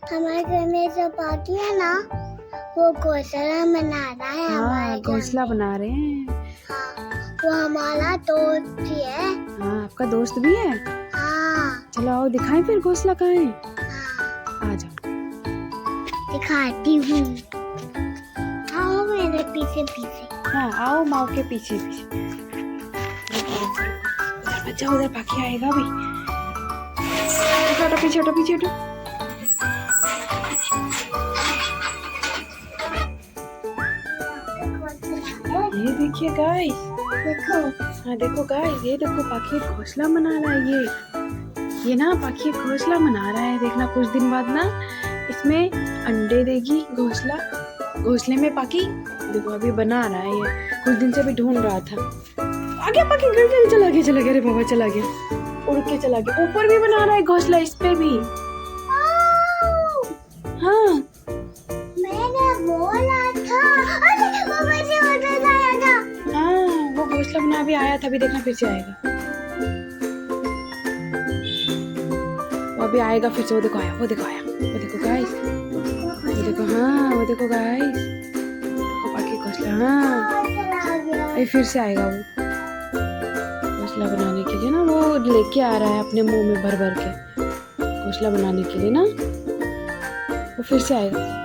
हमारे घर में जो पाखी है ना, वो घोंसला बना रहा है। हाँ, घोंसला बना रहे हैं। हाँ, वो हमारा दोस्त भी है। हाँ, आपका दोस्त भी है। हाँ, चलो आओ दिखाएं फिर घोंसला कहाँ है। हाँ, आ जाओ, दिखाती हूँ। आओ मेरे पीछे पीछे। हाँ आओ माँ के पीछे पीछे। उधर मत जाओ, उधर पाखी आएगा अभी। हटो पीछे, हटो पीछे, हटो। ये देखिए गाइस, देखो, हाँ देखो गाइस, ये देखो पाखी एक घोंसला बना रहा है। ये ना पाखी एक घोंसला बना रहा है। देखना कुछ दिन बाद ना इसमें अंडे देगी घोंसला। घोंसले में पाखी देखो अभी बना रहा है। ये कुछ दिन से भी ढूंढ रहा था। आ गया पाखी, घर के चला गया, चला गया रे बाबा, चला गया, उड़ के चला गया। ऊपर भी बना रहा है घोंसला, इस पे भी। हाँ मैंने बोला था। अरे वो मुझे उधर आया था। हाँ, वो घोंसला बना अभी आया था, अभी देखना फिर से आएगा। वो अभी आएगा फिर से। वो देखो आया, वो देखो आया, वो देखो गाइस, वो देखो, हाँ वो देखो गाइस, देखो पाखी घोंसला। हाँ अभी फिर से आएगा। वो घोंसला बनाने के लिए ना वो लेके आ रहा है अपने मुंह में भर भर के, घोंसला बनाने के लिए ना। वो फिर से आएगा।